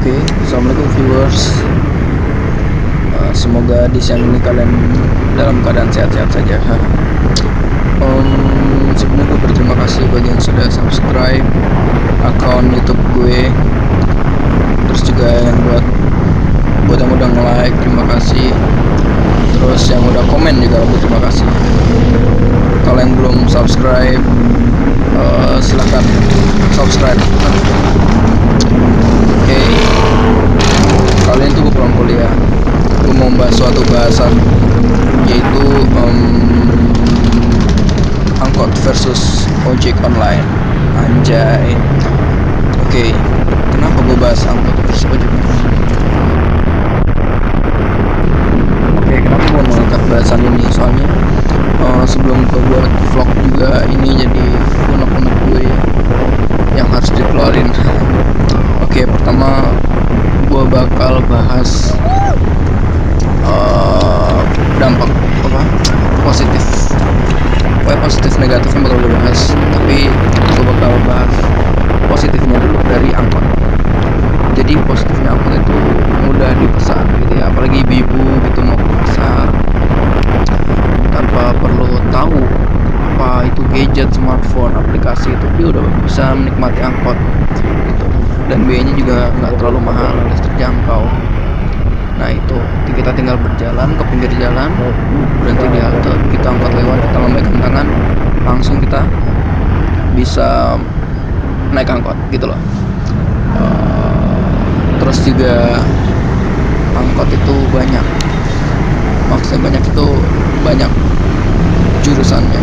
Oke, assalamualaikum viewers. Semoga di siang ini kalian dalam keadaan sehat-sehat saja. Sebelumnya gue berterima kasih bagi yang sudah subscribe akun YouTube gue. Terus juga yang buat yang udah nge-like, terima kasih. Terus yang udah komen juga berterima kasih. Kalau yang belum subscribe, silahkan subscribe. Oke, kalian tuh pulang kuliah, gue mau membahas suatu bahasan, yaitu angkot versus ojek online. Anjay. Oke, kenapa gue bahas angkot versus ojek online? Oke, kenapa gue mengangkat bahasan ini? Soalnya sebelum gue buat vlog juga, ini jadi unek-unek gue yang harus dikeluarin. Oke, pertama gue bakal bahas dampak positif. Positif negatifnya bakal gue bahas, tapi gue bakal bahas positifnya dulu dari angkot. Jadi positifnya angkot itu mudah dipesan gitu ya, apalagi ibu-ibu gitu mau ke pasar tanpa perlu tahu apa itu gadget, smartphone, aplikasi, itu dia udah bisa menikmati angkot gitu. Dan biayanya juga nggak terlalu mahal, terjangkau. Nah itu kita tinggal berjalan ke pinggir jalan, berhenti di halte, kita angkot lewat, kita lambaikan tangan, langsung kita bisa naik angkot gitu loh. Terus juga angkot itu banyak, maksudnya banyak itu banyak jurusannya.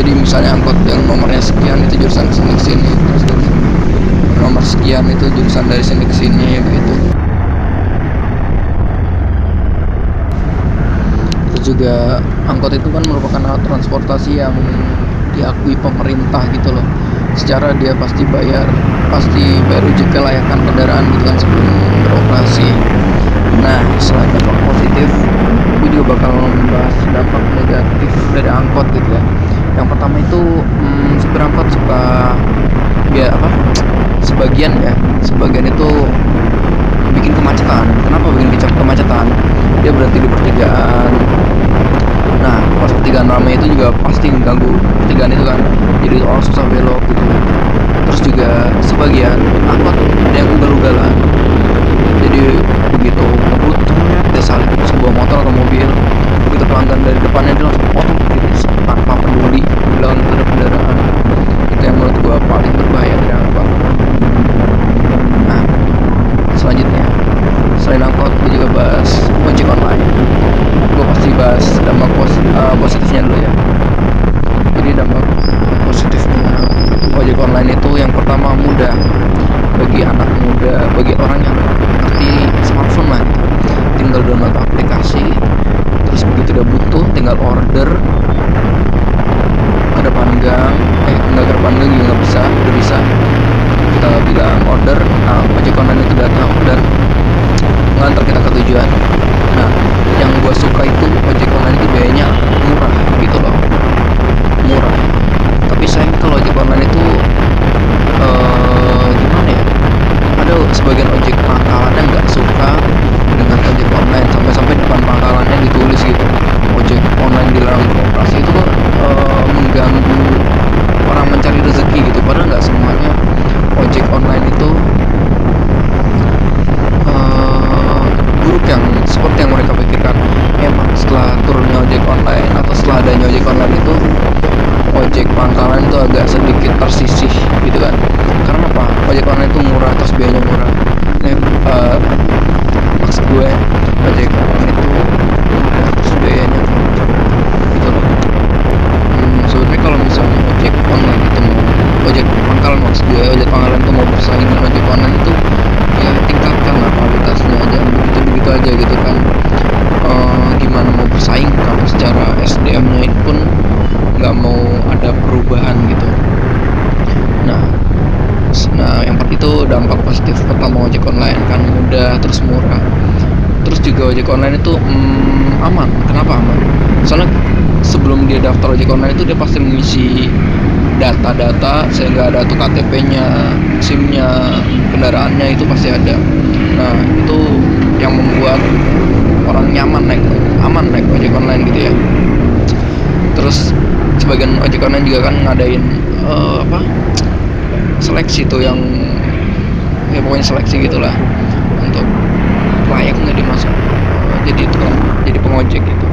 Jadi misalnya angkot yang nomornya sekian itu jurusan sini ke sini, terus dari nomor sekian itu jurusan dari sini ke sini begitu. Terus juga angkot itu kan merupakan alat transportasi yang diakui pemerintah gitu loh. Secara dia pasti bayar uji kelayakan kendaraan gitu kan sebelum beroperasi. Nah, selain dampak positif, gue juga bakal membahas dampak negatif dari angkot gitu ya. Yang pertama itu supir angkot suka sebagian itu bikin kemacetan. Kenapa bikin kemacetan? Dia berhenti di pertigaan. Nah, pas pertigaan ramai itu juga pasti mengganggu pertigaan itu kan, jadi orang susah belok gitu. Terus juga sebagian angkot ada yang ugal-ugalan, jadi begitu ngebut dia salip sebuah motor atau mobil, begitu pelanggan dari depannya dia langsung potong gitu tanpa peduli bilang terhadap kendaraan. Itu yang menurut gua paling berbahaya dari angkot. Nah, selanjutnya selain angkot, gue juga bahas ojek online. Gue pasti bahas dampak positifnya dulu ya. Jadi dampak positifnya ojek online itu yang pertama mudah bagi anak muda, bagi orang yang ngerti smartphone lah gitu. Tinggal download aplikasi, terus begitu udah butuh tinggal order ke depan gang, enggak ke depan gang juga nggak bisa, udah bisa kita bilang order, ojek online itu datang dan ngantar kita ke tujuan. Nah, yang gue suka itu ojek online itu biayanya murah gitu loh, murah. Tapi sayang kalau ojek online itu gimana ya, ada sebagian ojek pangkalannya nggak suka dengan ojek online, sampai depan pangkalannya ditulis gitu ojek online dilarang beroperasi. Itu kok mengganggu orang mencari rezeki gitu, padahal nggak semuanya ojek online itu buruk yang seperti yang mereka pikirkan. Emang setelah turunnya ojek online atau setelah adanya ojek online itu, ojek pangkalan itu agak sedikit tersisih gitu kan. Karena apa? Ojek online itu murah, terus biayanya murah. Maksud gue ojek online itu murah, terus biayanya murah gitu loh. Sebenarnya kalau misalnya ojek online itu ojek pangkalan, maksud gue ojek pangkalan itu mau bersaing dengan ojek online itu, ya tingkatkan lah kualitasnya, jangan begitu-begitu aja gitu kan. Gimana mau bersaing kalau secara SDM-nya itu pun nggak mau ada perubahan gitu. Nah yang itu dampak positif pertama ojek online kan, mudah terus murah. Terus juga ojek online itu aman. Kenapa aman? Soalnya sebelum dia daftar ojek online itu dia pasti mengisi data-data, sehingga ada tuh KTP-nya, SIM-nya, kendaraannya itu pasti ada. Nah itu yang membuat orang aman naik ojek online gitu ya. Terus sebagian ojek online juga kan ngadain seleksi tuh, yang ya pokoknya seleksi gitulah untuk layak nggak dimasuk jadi itu kan, jadi pengojek gitu.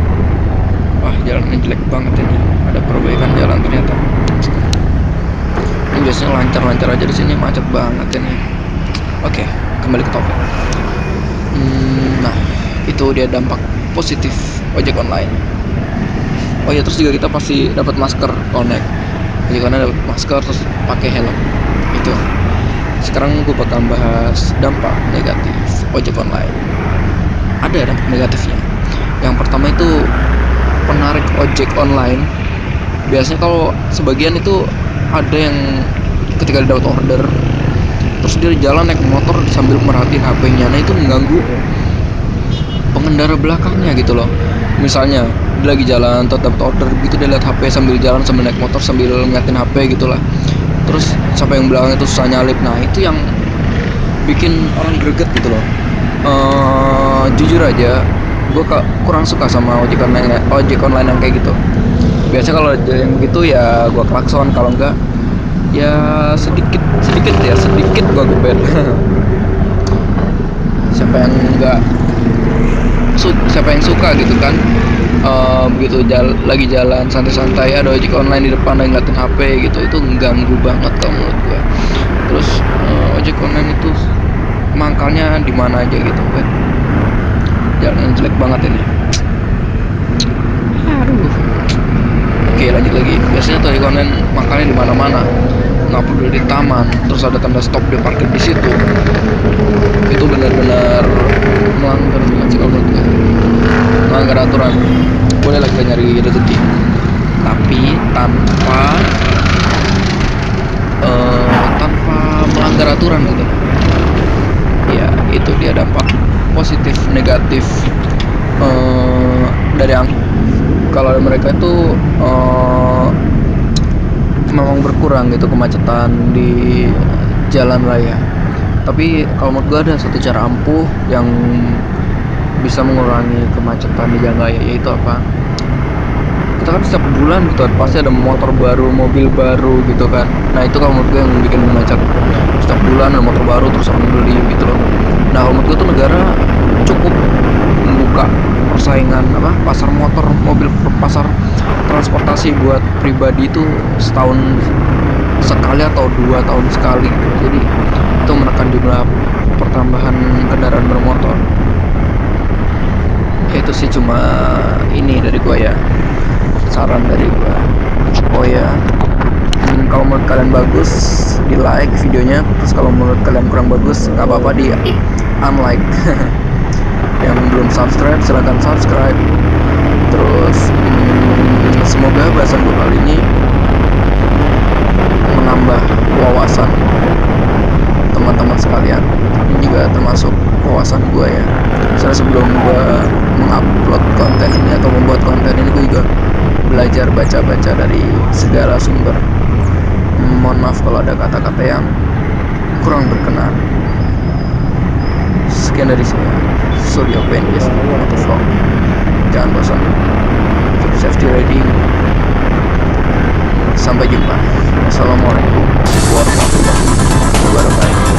Wah jalannya jelek banget ini, ada perbaikan jalan ternyata. Ini biasanya lancar-lancar aja, di sini macet banget ini. Oke, kembali ke topik. Nah itu dia dampak positif ojek online. Oh ya, terus juga kita pasti dapat masker kalau naik ojek online, dapat masker terus pakai helm itu. Sekarang gue bakal bahas dampak negatif ojek online. Ada dampak negatifnya. Yang pertama itu penarik ojek online. Biasanya kalau sebagian itu ada yang ketika dapat order terus dia jalan naik motor sambil merhatiin HP-nya. Nah itu mengganggu pengendara belakangnya gitu loh. Misalnya dia lagi jalan atau dapat order gitu, dia lihat HP sambil jalan sambil naik motor sambil ngeliatin HP gitulah. Terus sampai yang belakang itu susah nyalip. Nah itu yang bikin orang greget gitu loh. Jujur aja gue kurang suka sama ojek online yang kayak gitu. Biasanya kalau yang begitu ya gue klakson, kalau enggak ya sedikit gue gebet. siapa yang suka gitu kan, begitu lagi jalan santai-santai ada ojek online di depan lagi ngeliatin HP gitu, itu mengganggu banget kalau menurut gue. Terus ojek online itu mangkalnya di mana aja gitu kan, jalannya jelek banget ini. Aduh. Oke, lanjut lagi. Biasanya ojek online mangkalnya di mana-mana, nggak perlu di taman, terus ada tanda stop dia parkir di situ. Itu benar-benar melanggar aturan. Boleh lagi nyari rezeki, tapi tanpa melanggar aturan gitu. Ya itu dia dampak positif negatif dari kalau mereka itu memang berkurang gitu kemacetan di jalan raya. Tapi kalau menurut gue ada satu cara ampuh yang bisa mengurangi kemacetan di jalan raya, yaitu apa? Kita kan setiap bulan gitu pasti ada motor baru, mobil baru gitu kan. Nah itu kalau menurut gue yang bikin macet. Setiap bulan ada motor baru terus orang beli gitu loh. Nah kalau menurut gue tuh negara cukup membuka persaingan pasar motor, mobil, pasar transportasi buat pribadi itu setahun sekali atau 2 tahun sekali gitu. Jadi itu menekan jumlah pertambahan kendaraan bermotor. Itu sih cuma ini dari gua ya, saran dari gua. Oh ya, kalau menurut kalian bagus di like videonya, terus kalau menurut kalian kurang bagus nggak apa-apa di unlike. Yang belum subscribe silahkan subscribe. Terus semoga bahasan gue kali ini menambah wawasan teman-teman sekalian. Ini juga termasuk wawasan gue ya. Soalnya sebelum gue mengupload konten ini atau membuat konten ini, gue juga belajar baca-baca dari segala sumber. Mohon maaf kalau ada kata-kata yang kurang berkenan. Sekian dari saya, Suryo Penjes Motovlog. Jangan bosan, keep safety riding. Sampai jumpa. Assalamualaikum warahmatullahi wabarakatuh.